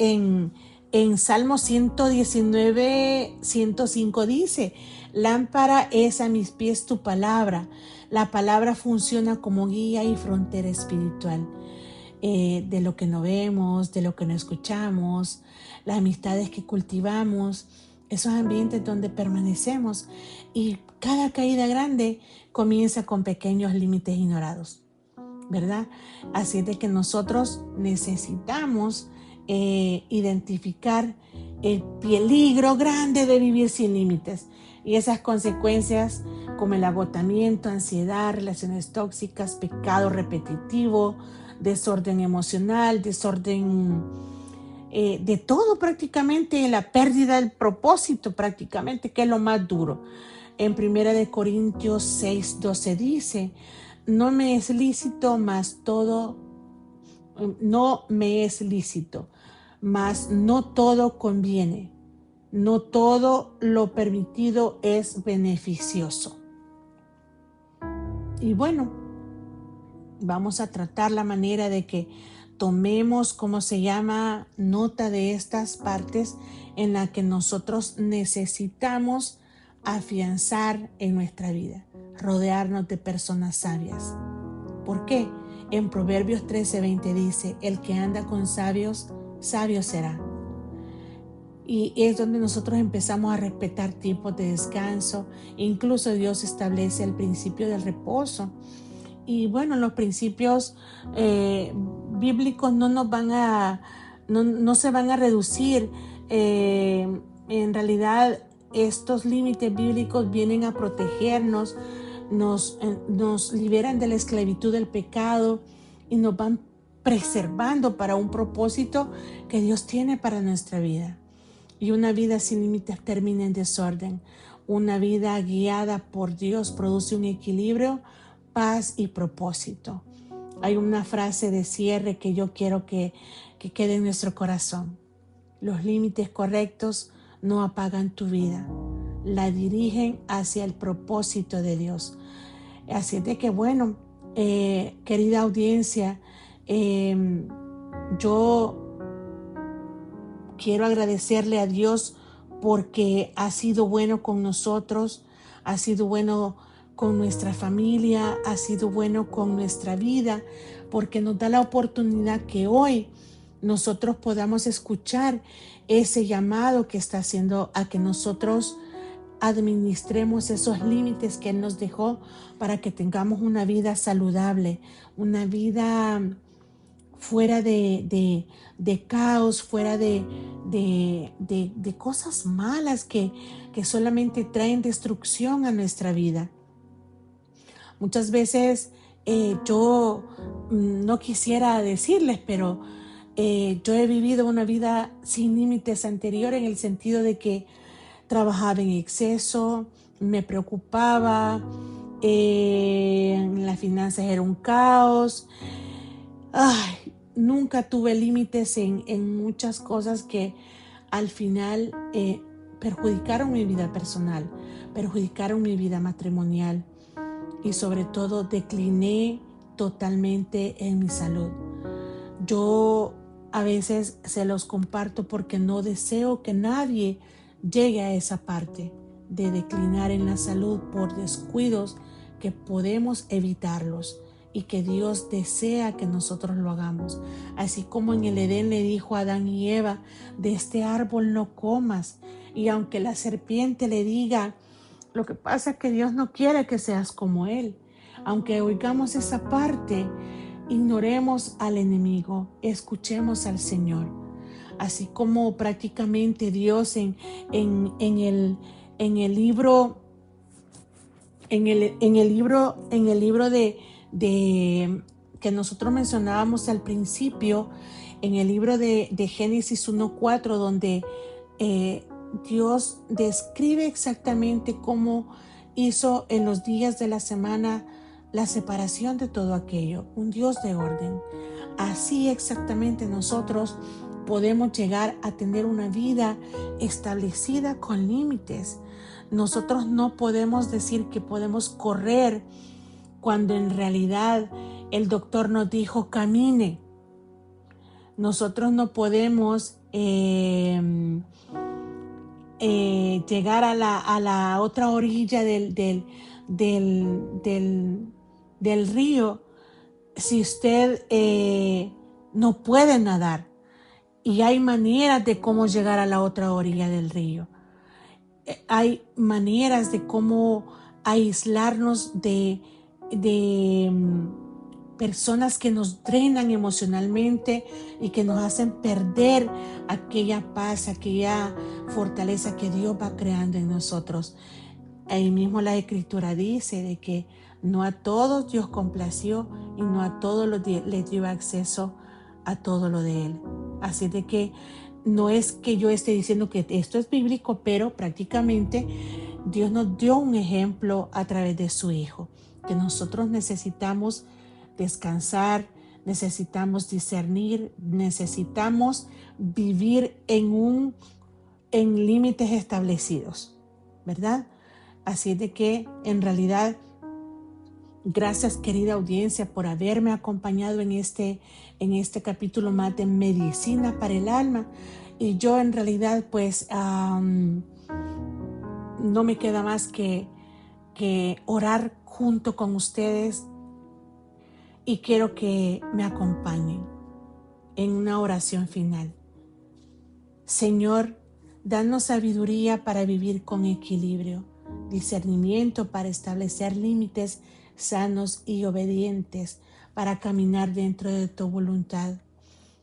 en Salmo 119, 105, dice: lámpara es a mis pies tu palabra. La palabra funciona como guía y frontera espiritual. De lo que no vemos, de lo que no escuchamos, las amistades que cultivamos, esos ambientes donde permanecemos, y cada caída grande comienza con pequeños límites ignorados, ¿verdad? Así es de que nosotros necesitamos identificar el peligro grande de vivir sin límites y esas consecuencias como el agotamiento, ansiedad, relaciones tóxicas, pecado repetitivo, desorden emocional, desorden de todo prácticamente, la pérdida del propósito prácticamente, que es lo más duro. En 1 Corintios 6:12 dice: no me es lícito, mas no todo conviene. No todo lo permitido es beneficioso. Y bueno, vamos a tratar la manera de que tomemos, nota de estas partes en la que nosotros necesitamos afianzar en nuestra vida, rodearnos de personas sabias. ¿Por qué? En Proverbios 13:20 dice: el que anda con sabios, sabio será. Y es donde nosotros empezamos a respetar tiempos de descanso. Incluso Dios establece el principio del reposo. Y bueno, los principios bíblicos no se van a reducir. En realidad, estos límites bíblicos vienen a protegernos, nos liberan de la esclavitud del pecado y nos van preservando para un propósito que Dios tiene para nuestra vida. Y una vida sin límites termina en desorden. Una vida guiada por Dios produce un equilibrio, paz y propósito. Hay una frase de cierre que yo quiero que quede en nuestro corazón: los límites correctos no apagan tu vida, la dirigen hacia el propósito de Dios. Así es de que bueno, querida audiencia, yo quiero agradecerle a Dios porque ha sido bueno con nosotros, ha sido bueno con nuestra familia, ha sido bueno con nuestra vida, porque nos da la oportunidad que hoy nosotros podamos escuchar ese llamado que está haciendo a que nosotros administremos esos límites que Él nos dejó para que tengamos una vida saludable, una vida fuera de caos, fuera de cosas malas que solamente traen destrucción a nuestra vida. Muchas veces yo no quisiera decirles, pero yo he vivido una vida sin límites anterior, en el sentido de que trabajaba en exceso, me preocupaba, las finanzas era un caos. Nunca tuve límites en muchas cosas que al final perjudicaron mi vida personal, perjudicaron mi vida matrimonial y sobre todo decliné totalmente en mi salud. Yo a veces se los comparto porque no deseo que nadie llegue a esa parte de declinar en la salud por descuidos que podemos evitarlos y que Dios desea que nosotros lo hagamos. Así como en el Edén le dijo a Adán y Eva: de este árbol no comas. Y aunque la serpiente le diga: lo que pasa es que Dios no quiere que seas como Él. Aunque oigamos esa parte, ignoremos al enemigo, escuchemos al Señor. así como prácticamente Dios en el libro de que nosotros mencionábamos al principio, en el libro de Génesis 1:4, donde Dios describe exactamente cómo hizo en los días de la semana la separación de todo aquello, un Dios de orden. Así exactamente nosotros podemos llegar a tener una vida establecida con límites. Nosotros no podemos decir que podemos correr cuando en realidad el doctor nos dijo camine. Nosotros no podemos llegar a la otra orilla del río si usted no puede nadar. Y hay maneras de cómo llegar a la otra orilla del río. Hay maneras de cómo aislarnos de personas que nos drenan emocionalmente y que nos hacen perder aquella paz, aquella fortaleza que Dios va creando en nosotros. Ahí mismo la Escritura dice de que no a todos Dios complació y no a todos les dio acceso a todo lo de Él. Así de que no es que yo esté diciendo que esto es bíblico, pero prácticamente Dios nos dio un ejemplo a través de su Hijo, que nosotros necesitamos descansar, necesitamos discernir, necesitamos vivir en límites establecidos, ¿verdad? Así de que en realidad, gracias querida audiencia por haberme acompañado en este capítulo más de Medicina para el Alma. Y yo en realidad pues no me queda más que orar junto con ustedes y quiero que me acompañen en una oración final. Señor, danos sabiduría para vivir con equilibrio, discernimiento para establecer límites sanos y obedientes para caminar dentro de tu voluntad.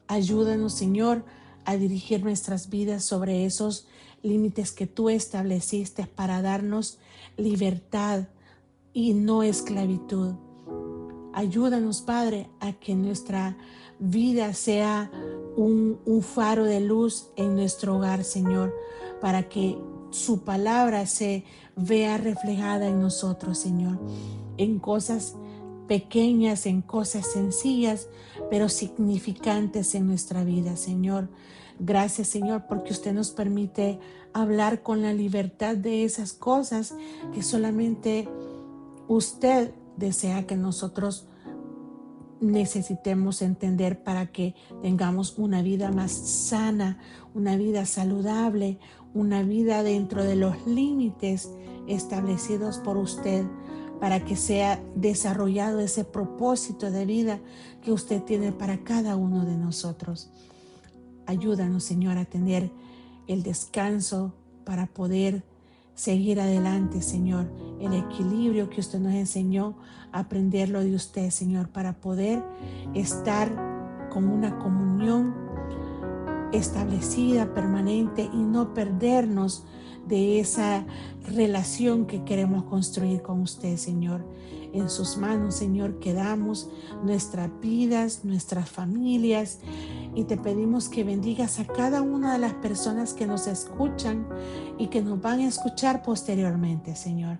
Ayúdanos, Señor, a dirigir nuestras vidas sobre esos límites que tú estableciste para darnos libertad y no esclavitud. Ayúdanos, Padre, a que nuestra vida sea un faro de luz en nuestro hogar, Señor, para que su palabra se vea reflejada en nosotros, Señor, en cosas pequeñas, en cosas sencillas, pero significantes en nuestra vida, Señor. Gracias, Señor, porque usted nos permite hablar con la libertad de esas cosas que solamente usted desea que nosotros necesitemos entender para que tengamos una vida más sana, una vida saludable, una vida dentro de los límites establecidos por usted, para que sea desarrollado ese propósito de vida que usted tiene para cada uno de nosotros. Ayúdanos, Señor, a tener el descanso para poder seguir adelante, Señor, el equilibrio que usted nos enseñó, aprenderlo de usted, Señor, para poder estar con una comunión establecida, permanente y no perdernos de esa relación que queremos construir con usted, Señor. En sus manos, Señor, quedamos nuestras vidas, nuestras familias, y te pedimos que bendigas a cada una de las personas que nos escuchan y que nos van a escuchar posteriormente, Señor,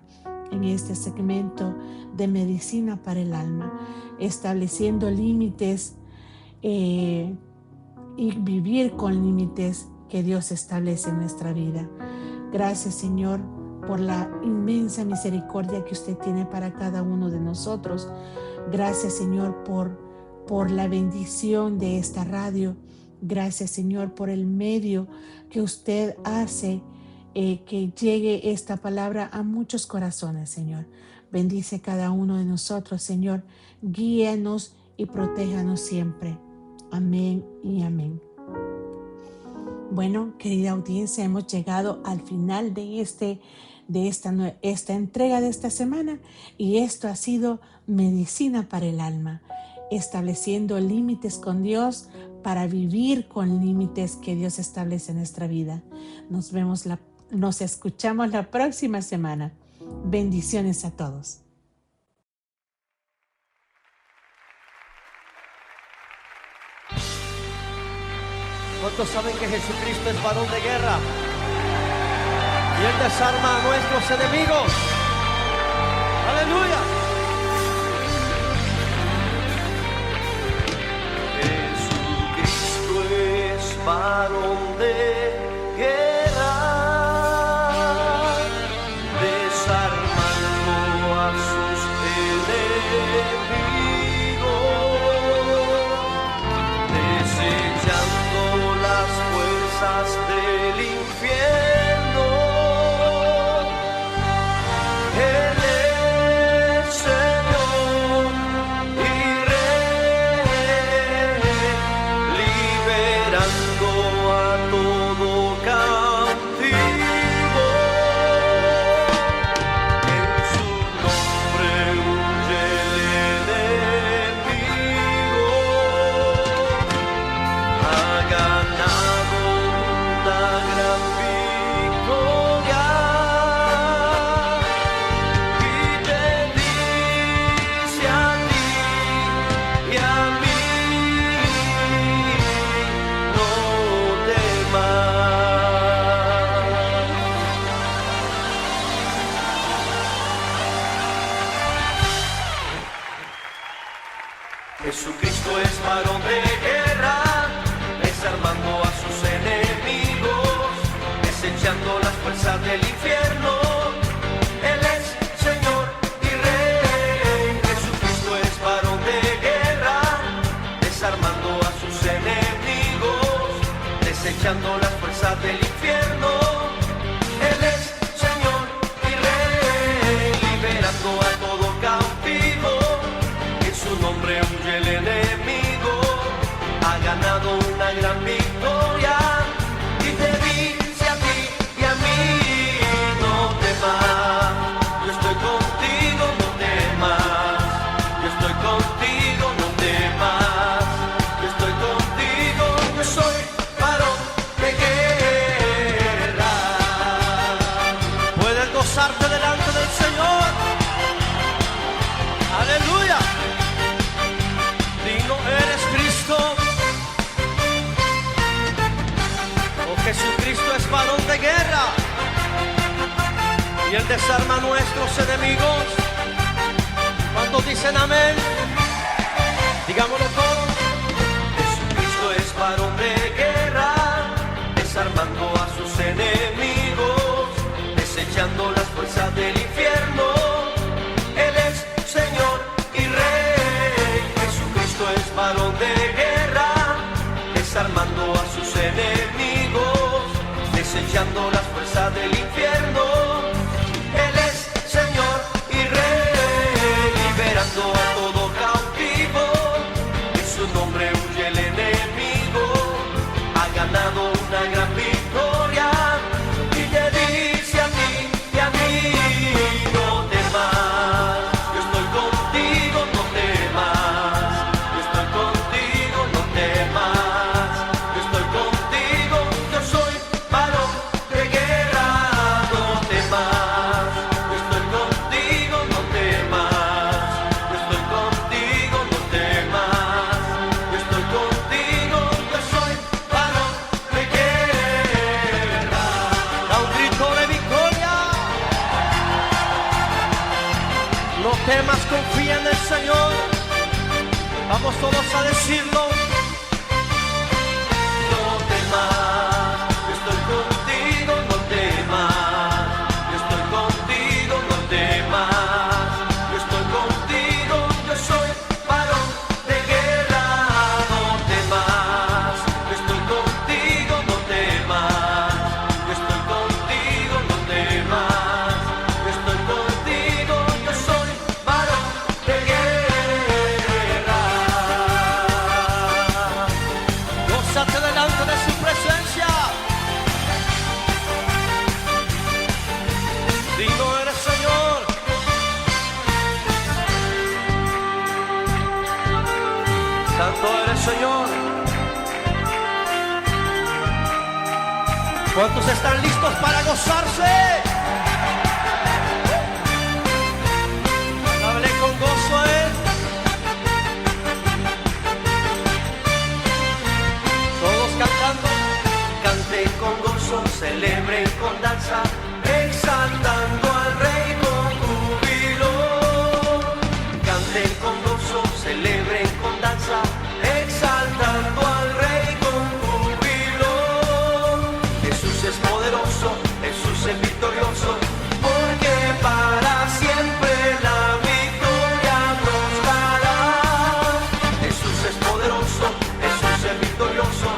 en este segmento de Medicina para el Alma, estableciendo límites y vivir con límites que Dios establece en nuestra vida. Gracias, Señor, por la inmensa misericordia que usted tiene para cada uno de nosotros. Gracias, Señor, por la bendición de esta radio. Gracias, Señor, por el medio que usted hace que llegue esta palabra a muchos corazones, Señor. Bendice cada uno de nosotros, Señor. Guíanos y protéjanos siempre. Amén y amén. Bueno, querida audiencia, hemos llegado al final de esta entrega de esta semana, y esto ha sido Medicina para el Alma, estableciendo límites con Dios para vivir con límites que Dios establece en nuestra vida. Nos escuchamos la próxima semana. Bendiciones a todos. ¿Cuántos saben que Jesucristo es varón de guerra? Y Él desarma a nuestros enemigos. ¡Aleluya! Jesucristo es varón de guerra, desarmando a sus enemigos, desechando las fuerzas del infierno. Él es Señor y Rey, liberando a todo cautivo. En su nombre huye el enemigo. Ha ganado una gran victoria. Y te dice a ti y a mí, no temas. Jesucristo es varón de guerra, desarmando a sus enemigos, desechando las fuerzas del infierno. Él es Señor y Rey. Jesucristo es varón de guerra, desarmando a sus enemigos, desechando las fuerzas del infierno. Él es Señor y Rey, liberando a todo cautivo. En su nombre huye el enemigo. Ha ganado una gran victoria. Y te dice a ti y a mí, no temas. Yo estoy contigo, no temas. Yo estoy contigo, no temas. Yo estoy contigo, yo soy varón de guerra. Puedes gozarte delante del Señor. Aleluya. Digno eres Cristo. Oh, Jesucristo es varón de guerra. Y Él desarma a nuestros enemigos. ¿Cuántos dicen amén? Digámoslo todos. Jesucristo es varón de guerra, desarmando a sus enemigos, desechando las fuerzas del infierno. Él es Señor y Rey. Jesucristo es varón de guerra, desarmando a sus enemigos, desechando las fuerzas del infierno. Él es Señor y Rey, liberando a todo cautivo. En su nombre huye el enemigo. Ha ganado una gran victoria. Y te dice a ti y a mí, no temas. Yo estoy contigo, no temas. Yo estoy contigo, no temas. Yo estoy contigo, yo soy varón de guerra, no temas. Yo estoy contigo, no temas. Yo estoy contigo, no temas. Yo estoy contigo, yo soy varón de guerra. Da un grito de victoria. No temas, confía en el Señor. Vamos todos a decirlo. No temas, yo estoy contigo, no temas. Yo estoy contigo, no temas. Yo estoy contigo, yo soy varón de guerra, no temas. Yo estoy contigo, no temas. Yo estoy contigo, no temas. Yo estoy contigo, yo soy varón de guerra. Gózate delante de su presencia. Digno eres, Señor. Santo eres, Señor. ¿Cuántos están listos para gozarse? Hable con gozo a Él. Todos cantando. Canten con gozo, celebren con danza, exaltando al Rey con júbilo. Canten con gozo, celebren con danza, exaltando al Rey con júbilo. Jesús es poderoso, Jesús es victorioso, porque para siempre la victoria nos dará. Jesús es poderoso, Jesús es victorioso,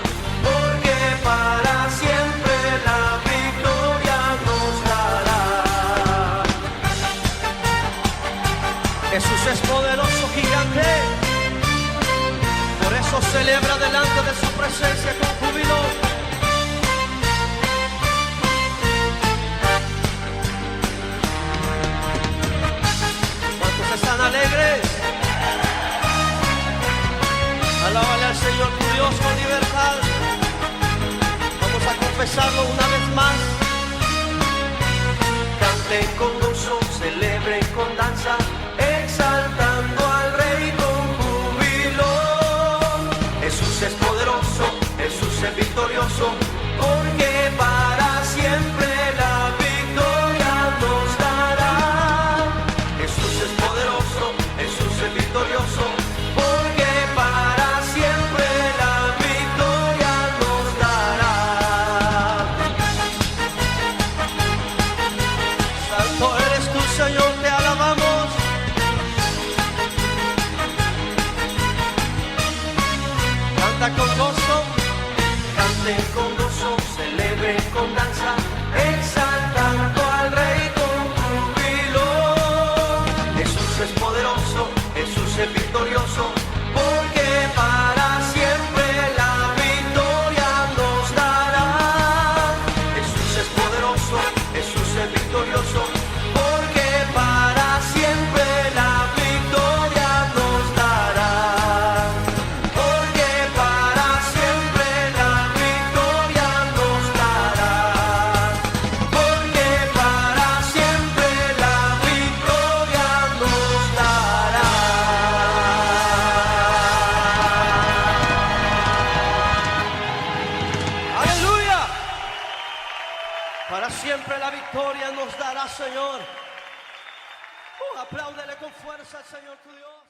porque para siempre la victoria nos dará. Jesús es poderoso, gigante, por eso celebra delante de su presencia con júbilo. ¿Cuántos están alegres? Alábale al Señor tu Dios con libertad. Vamos a confesarlo una vez más. Canten con gozo, celebren con danza, exaltando al Rey con júbilo. Jesús es poderoso, Jesús es victorioso, porque para siempre la victoria nos dará. Jesús es poderoso, Jesús es victorioso, porque para siempre la victoria nos dará. Santo eres tú, Señor, te alabamos. Canta con gozo, canten con gozo, celebren con danza, exaltando al Rey con júbilo. Jesús es poderoso, Jesús es victorioso, porque para siempre la victoria nos dará. Jesús es poderoso, Jesús es victorioso, porque para siempre la victoria nos dará. Porque para siempre la victoria nos dará. Porque para siempre la victoria nos dará. ¡Aleluya! Para siempre la victoria nos dará, Señor. Apláudele con fuerza al Señor tu Dios.